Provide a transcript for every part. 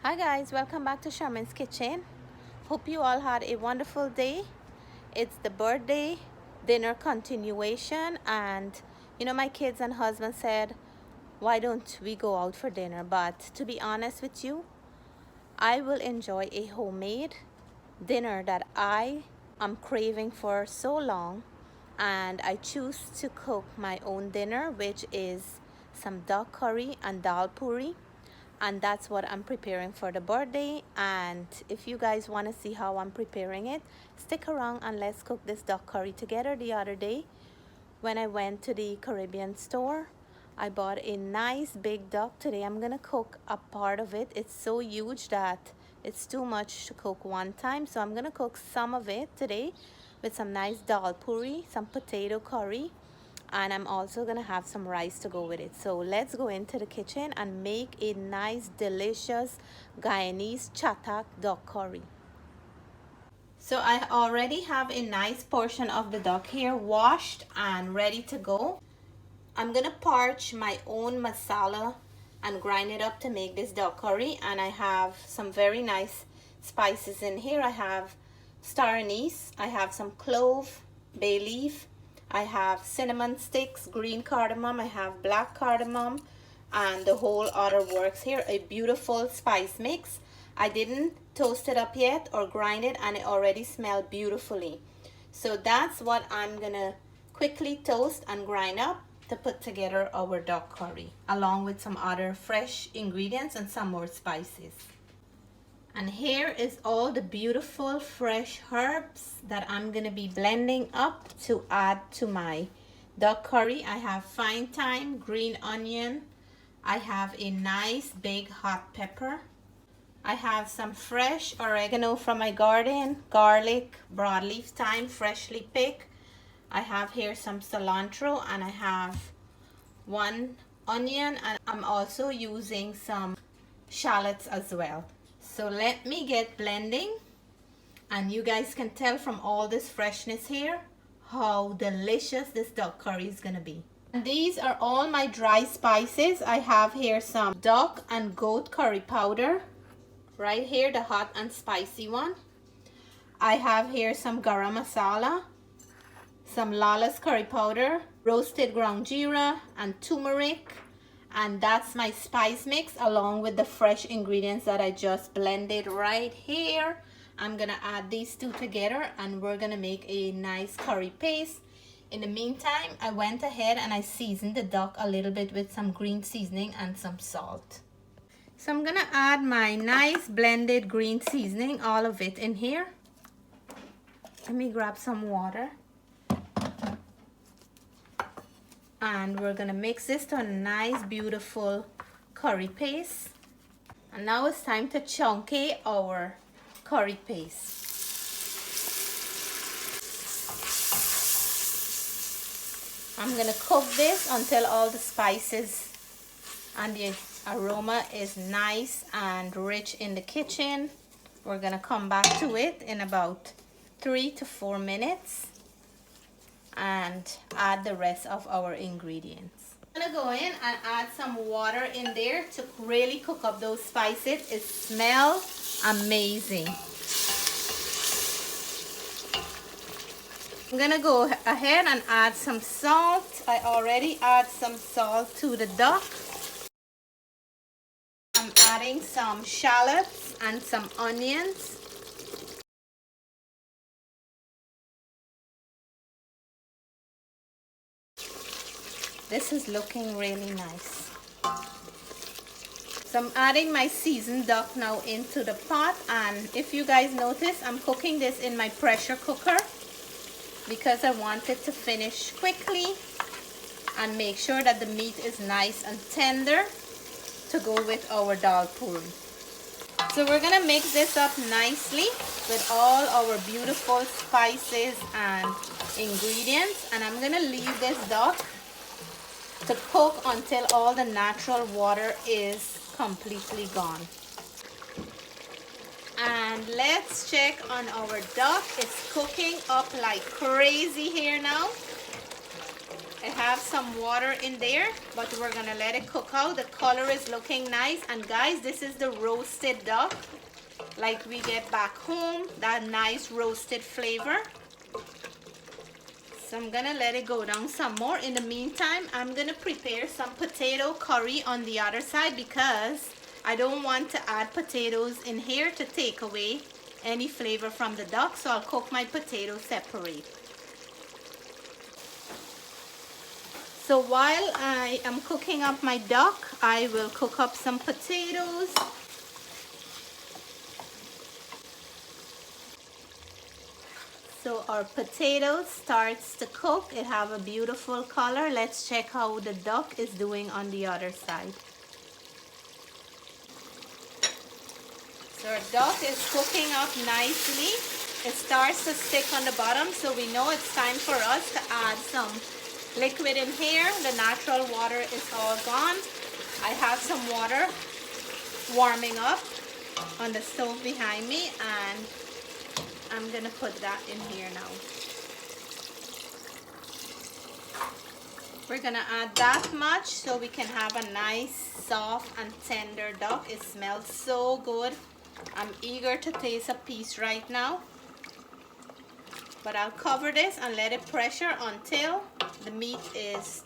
Hi guys, welcome back to Charmaine's Kitchen. Hope you all had a wonderful day. It's the birthday dinner continuation, and my kids and husband said, why don't we go out for dinner? But to be honest with you, I will enjoy a homemade dinner that I am craving for so long, and I choose to cook my own dinner, which is some duck curry and dal puri, and that's what I'm preparing for the birthday. And if you guys want to see how I'm preparing it, stick around and let's cook this duck curry together. The other day when I went to the Caribbean store, I bought a nice big duck. Today I'm gonna cook a part of it. It's so huge that it's too much to cook one time, so I'm gonna cook some of it today with some nice dal puri, some potato curry, and I'm also gonna have some rice to go with it. So let's go into the kitchen and make a nice delicious Guyanese chatak duck curry. So I already have a nice portion of the duck here washed and ready to go. I'm gonna parch my own masala and grind it up to make this duck curry, and I have some very nice spices in here. I have star anise, I have some clove, bay leaf, I have cinnamon sticks, green cardamom, I have black cardamom, and the whole other works here. A beautiful spice mix. I didn't toast it up yet or grind it, and it already smelled beautifully. So that's what I'm gonna quickly toast and grind up to put together our duck curry, along with some other fresh ingredients and some more spices. And here is all the beautiful fresh herbs that I'm gonna be blending up to add to my duck curry. I have fine thyme, green onion, I have a nice big hot pepper, I have some fresh oregano from my garden, garlic, broadleaf thyme, freshly picked. I have here some cilantro, and I have one onion, and I'm also using some shallots as well. So let me get blending, and you guys can tell from all this freshness here how delicious this duck curry is gonna be. And these are all my dry spices. I have here some duck and goat curry powder, right here, the hot and spicy one. I have here some garam masala, some Lala's curry powder, roasted ground geera, and turmeric. And that's my spice mix along with the fresh ingredients that I just blended right here. I'm gonna add these two together and we're gonna make a nice curry paste. In the meantime, I went ahead and I seasoned the duck a little bit with some green seasoning and some salt. So I'm gonna add my nice blended green seasoning, all of it in here. Let me grab some water. And we're gonna mix this to a nice beautiful curry paste. And now it's time to chunky our curry paste. I'm gonna cook this until all the spices and the aroma is nice and rich in the kitchen. We're gonna come back to it in about 3 to 4 minutes and add the rest of our ingredients. I'm gonna go in and add some water in there to really cook up those spices. It smells amazing. I'm gonna go ahead and add some salt. I already add some salt to the duck. I'm adding some shallots and some onions. This is looking really nice. So I'm adding my seasoned duck now into the pot, and if you guys notice, I'm cooking this in my pressure cooker because I want it to finish quickly and make sure that the meat is nice and tender to go with our dal puri. So we're gonna mix this up nicely with all our beautiful spices and ingredients, and I'm gonna leave this duck to cook until all the natural water is completely gone. And let's check on our duck. It's cooking up like crazy here now. I have some water in there, but we're gonna let it cook out. The color is looking nice. And guys, this is the roasted duck, like we get back home, that nice roasted flavor. So I'm gonna let it go down some more. In the meantime, I'm gonna prepare some potato curry on the other side because I don't want to add potatoes in here to take away any flavor from the duck. So I'll cook my potatoes separate. So while I am cooking up my duck, I will cook up some potatoes. So our potato starts to cook. It have a beautiful color. Let's check how the duck is doing on the other side. So our duck is cooking up nicely. It starts to stick on the bottom, so we know it's time for us to add some liquid in here. The natural water is all gone. I have some water warming up on the stove behind me, and I'm gonna put that in here now. We're gonna add that much so we can have a nice, soft and tender duck. It smells so good. I'm eager to taste a piece right now. But I'll cover this and let it pressure until the meat is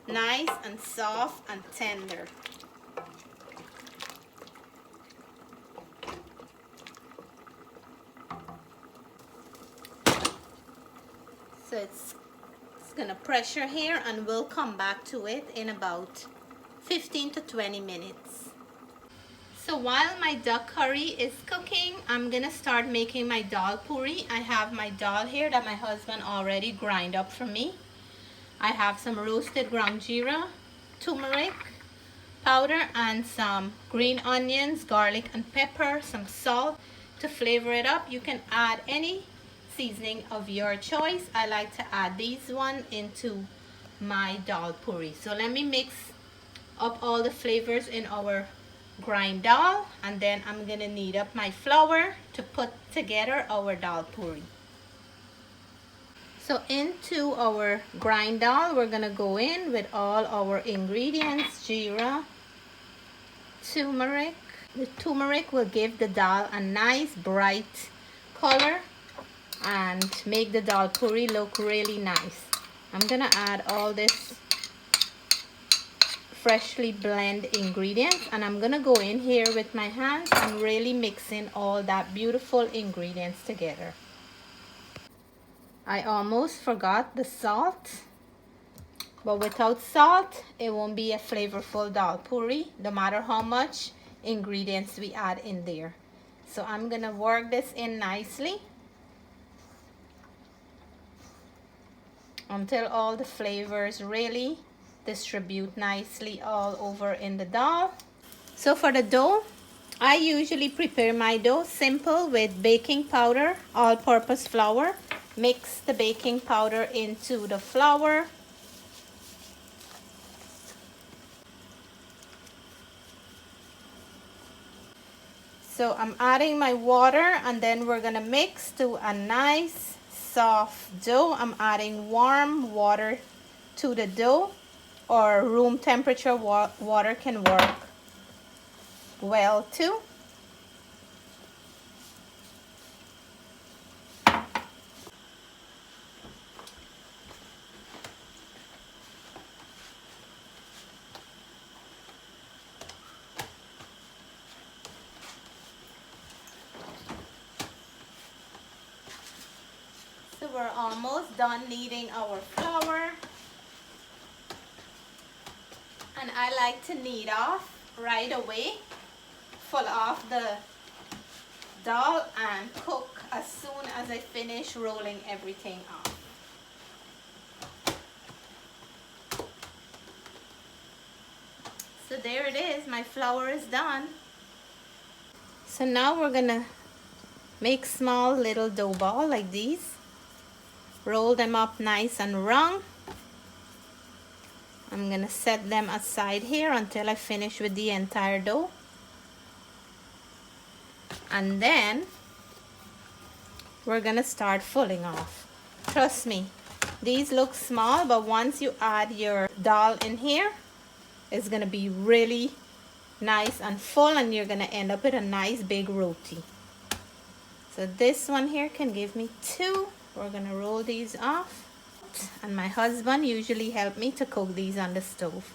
nice and soft and tender. So it's gonna pressure here, and we'll come back to it in about 15 to 20 minutes. So while my duck curry is cooking, I'm gonna start making my dal puri. I have my dal here that my husband already grind up for me. I have some roasted ground jeera, turmeric powder, and some green onions, garlic and pepper, some salt to flavor it up. You can add any seasoning of your choice. I like to add these one into my dal puri. So let me mix up all the flavors in our grind dal, and then I'm gonna knead up my flour to put together our dal puri. So into our grind dal, we're gonna go in with all our ingredients: jeera, turmeric. The turmeric will give the dal a nice bright color and make the dal puri look really nice. I'm gonna add all this freshly blended ingredients, and I'm gonna go in here with my hands and really mix in all that beautiful ingredients together. I almost forgot the salt, but without salt it won't be a flavorful dal puri, no matter how much ingredients we add in there. So I'm gonna work this in nicely until all the flavors really distribute nicely all over in the dal. So for the dough, I usually prepare my dough simple with baking powder, all-purpose flour. Mix the baking powder into the flour. So I'm adding my water, and then we're gonna mix to a nice soft dough. I'm adding warm water to the dough, or room temperature water can work well too. So we're almost done kneading our flour. And I like to knead off right away, full off the dal, and cook as soon as I finish rolling everything off. So there it is, my flour is done. So now we're gonna make small little dough ball like these. Roll them up nice and round. I'm gonna set them aside here until I finish with the entire dough. And then we're gonna start fulling off. Trust me, These look small, but once you add your dal in here, it's gonna be really nice and full, and you're gonna end up with a nice big roti. So this one here can give me 2. We're gonna roll these off. And my husband usually help me to cook these on the stove.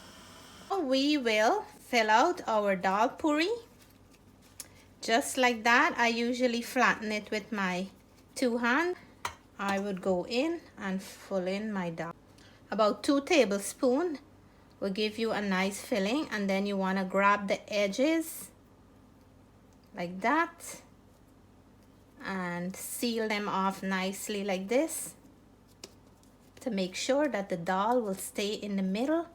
We will fill out our dal puri. Just like that. I usually flatten it with my 2 hands. I would go in and fill in my dal. About 2 tablespoons will give you a nice filling, and then you want to grab the edges like that and seal them off nicely like this to make sure that the dal will stay in the middle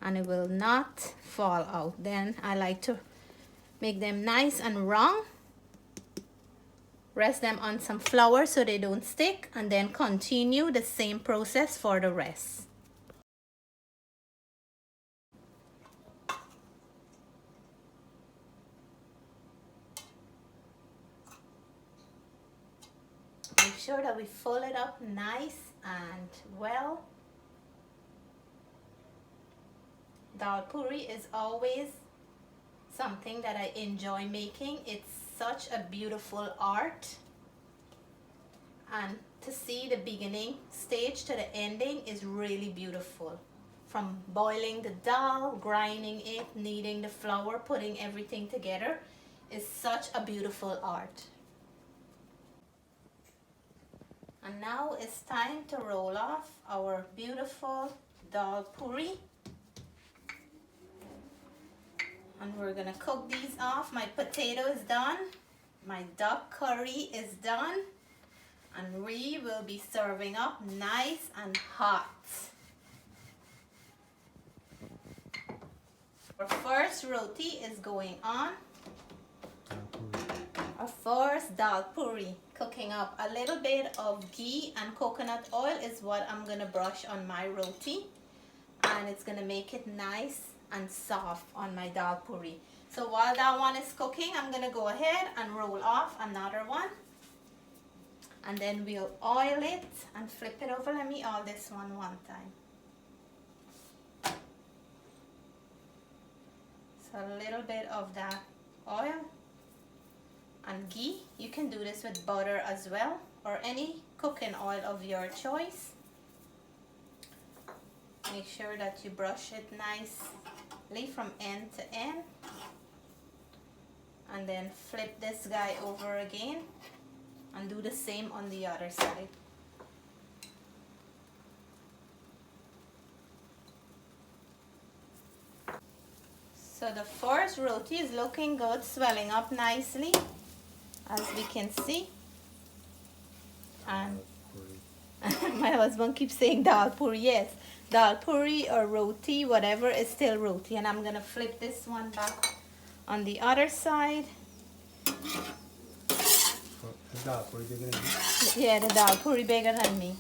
and it will not fall out. Then I like to make them nice and round. Rest them on some flour so they don't stick, and then continue the same process for the rest. Make sure that we fold it up nice and well. Dal puri is always something that I enjoy making. It's such a beautiful art, and to see the beginning stage to the ending is really beautiful. From boiling the dal, grinding it, kneading the flour, putting everything together is such a beautiful art. And now it's time to roll off our beautiful dal puri. And we're gonna cook these off. My potato is done. My duck curry is done. And we will be serving up nice and hot. Our first roti is going on. Our first dal puri. Cooking up. A little bit of ghee and coconut oil is what I'm gonna brush on my roti. And it's gonna make it nice and soft on my dal puri. So while that one is cooking, I'm gonna go ahead and roll off another one, and then we'll oil it and flip it over. Let me oil this one time. So a little bit of that oil and ghee. You can do this with butter as well, or any cooking oil of your choice. Make sure that you brush it nicely from end to end, and then flip this guy over again and do the same on the other side. So the first roti is looking good, swelling up nicely, as we can see. And my husband keeps saying dal puri. Yes, dal puri or roti, whatever, is still roti. And I'm gonna flip this one back on the other side. The dal puri bigger than me? Yeah, the dal puri bigger than me.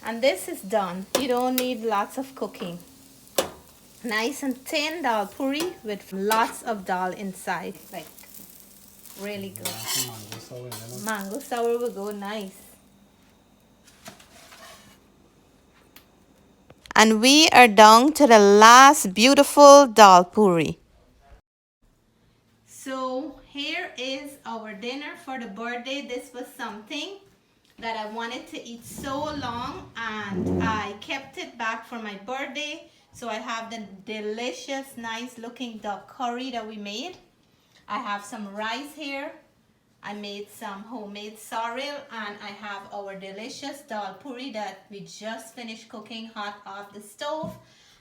And this is done. You don't need lots of cooking. Nice and thin dal puri with lots of dal inside. Like, really good. Mango sour in there. Mango sour will go nice. And we are down to the last beautiful dal puri. So here is our dinner for the birthday. This was something that I wanted to eat so long, and I kept it back for my birthday. So I have the delicious, nice looking duck curry that we made. I have some rice here. I made some homemade sorrel, and I have our delicious dal puri that we just finished cooking hot off the stove.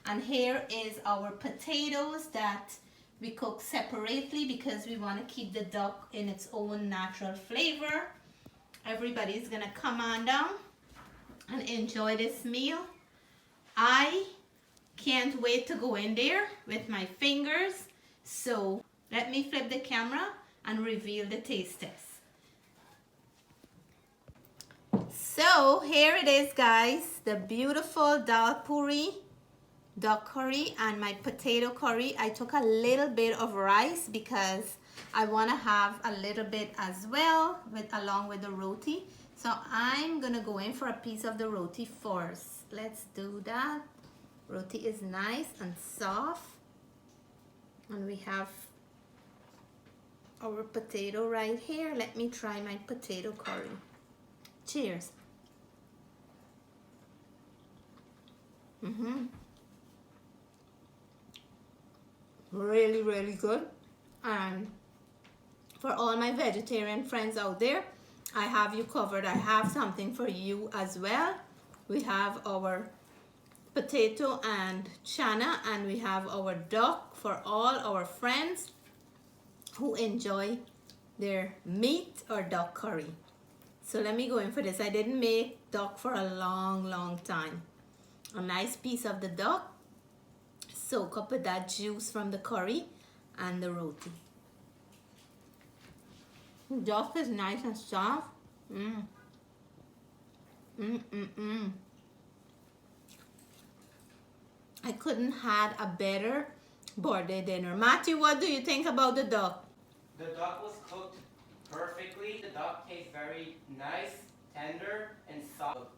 And here is our potatoes that we cook separately because we want to keep the duck in its own natural flavor. Everybody's gonna come on down and enjoy this meal. I can't wait to go in there with my fingers. So let me flip the camera and reveal the taste test. So here it is, guys, the beautiful dal puri, duck curry, and my potato curry. I took a little bit of rice because I want to have a little bit as well along with the roti. So I'm gonna go in for a piece of the roti first. Let's do that. Roti is nice and soft. And we have our potato right here. Let me try my potato curry. Cheers. Really, really good. And for all my vegetarian friends out there, I have you covered. I have something for you as well. We have our potato and chana, and we have our duck for all our friends who enjoy their meat or duck curry. So let me go in for this. I didn't make duck for a long time. A nice piece of the duck, soak up with that juice from the curry and the roti. Duck is nice and soft. I couldn't have a better birthday dinner. Matthew, what do you think about the duck? The duck was cooked perfectly. The duck tastes very nice, tender, and soft.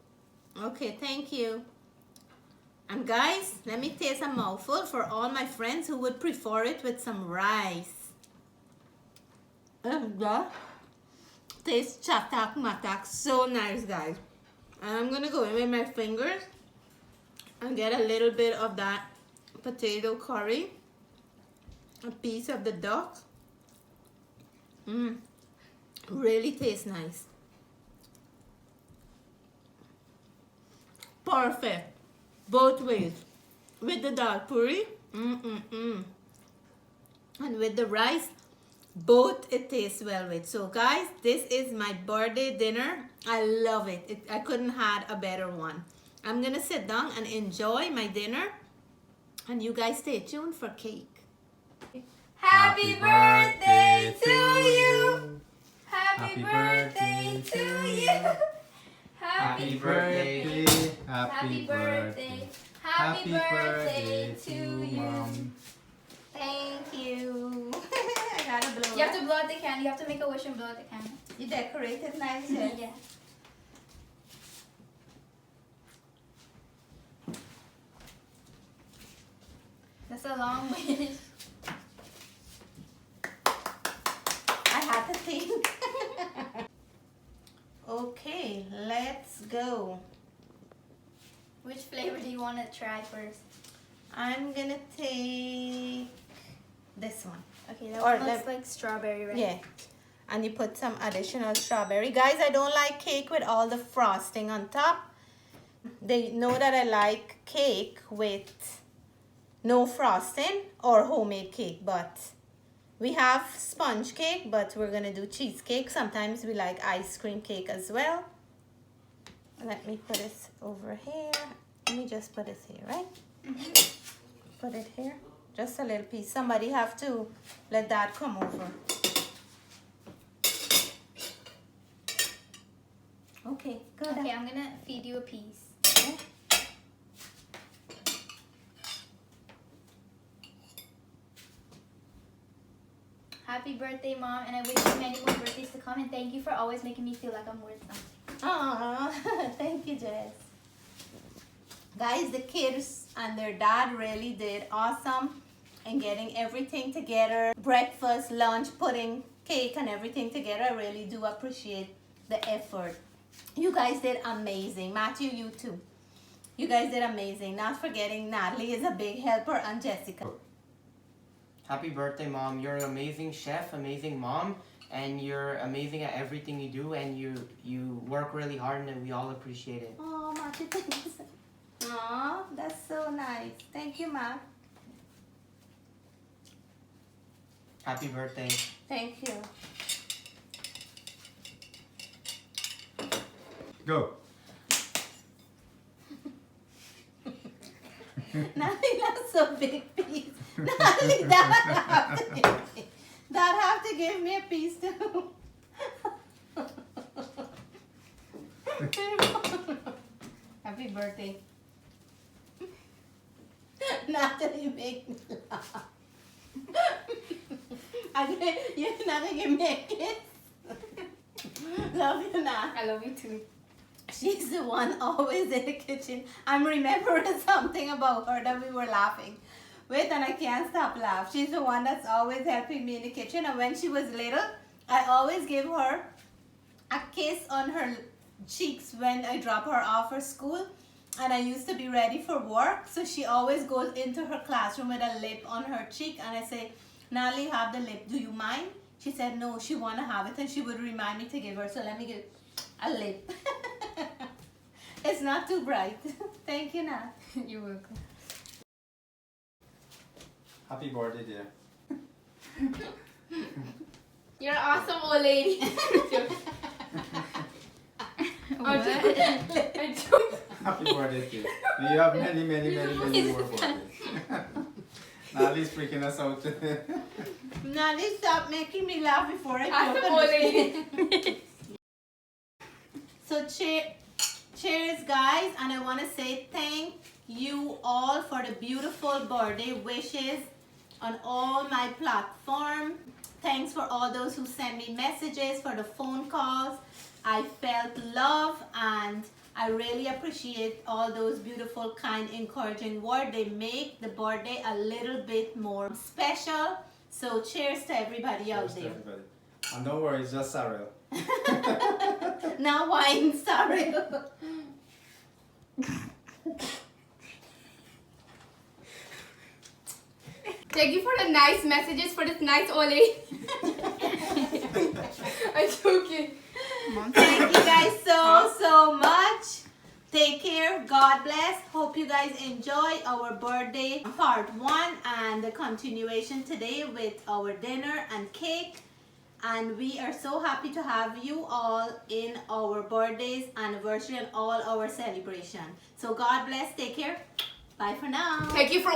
Okay, thank you. And guys, let me taste a mouthful for all my friends who would prefer it with some rice. That tastes chatak matak, so nice, guys. And I'm gonna go in with my fingers and get a little bit of that potato curry, a piece of the duck. Really tastes nice. Perfect. Both ways. With the Dhal Puri, and with the rice, both it tastes well with. So guys, this is my birthday dinner. I love it. I couldn't have a better one. I'm gonna sit down and enjoy my dinner, and you guys stay tuned for cake. Happy birthday to you. Happy birthday to you. Happy birthday. Happy birthday. Happy birthday to you. Thank you. I gotta blow You have to blow out the candle. You have to make a wish and blow out the candle. You decorated nice. Yeah. That's a long wish. I had to think. Okay, let's go. Which flavor do you want to try first? I'm gonna take this one. Okay, that Or one looks like strawberry, right? Yeah. And you put some additional strawberry. Guys, I don't like cake with all the frosting on top. They know that I like cake with no frosting or homemade cake, but we have sponge cake, but we're gonna do cheesecake. Sometimes we like ice cream cake as well. Let me put this over here. Let me just put this here, right? Put it here. Just a little piece. Somebody have to let that come over. Okay, good. Okay, I'm gonna feed you a piece. Okay. Happy birthday, Mom, and I wish you many more birthdays to come, and thank you for always making me feel like I'm worth something. Aww, thank you, Jess. Guys, the kids and their dad really did awesome in getting everything together. Breakfast, lunch, pudding, cake, and everything together. I really do appreciate the effort. You guys did amazing. Matthew, you too. You guys did amazing. Not forgetting Natalie is a big helper, and Jessica. Happy birthday, Mom. You're an amazing chef, amazing mom, and you're amazing at everything you do, and you work really hard, and we all appreciate it. Oh, Matthew, thank you. Aw, that's so nice. Thank you, Ma. Happy birthday. Thank you. Go. Natalie, that's a big piece. Natalie, that have to give me a piece too. Happy birthday. Natalie, make me laugh. You're not gonna give me a kiss. Love you, Nat. I love you too. She's the one always in the kitchen. I'm remembering something about her that we were laughing with, and I can't stop laughing. She's the one that's always helping me in the kitchen. And when she was little, I always give her a kiss on her cheeks when I drop her off for school. And I used to be ready for work, so she always goes into her classroom with a lip on her cheek, and I say, Nali, have the lip, do you mind? She said no, she want to have it, and she would remind me to give her, so let me give a lip. It's not too bright. Thank you, Nat. You're welcome. Happy birthday, dear. You're an awesome old lady. Happy birthday to you. May you have many, many, many, many more birthdays. Nali's freaking us out today. Nali, stop making me laugh before I Awesome choke old on the lady. So cheers, guys, and I want to say thank you all for the beautiful birthday wishes on all my platforms. Thanks for all those who sent me messages, for the phone calls. I felt love, and I really appreciate all those beautiful, kind, encouraging words. They make the birthday a little bit more special. So cheers to everybody out Cheers to there. everybody. And don't worry, it's just Sarah. Now wine, sorry. Thank you for the nice messages for this nice old lady. I'm joking. Thank you guys so much. Take care. God bless. Hope you guys enjoy our birthday part 1 and the continuation today with our dinner and cake. And we are so happy to have you all in our birthdays, anniversary, and all our celebration. So God bless. Take care. Bye for now. Thank you for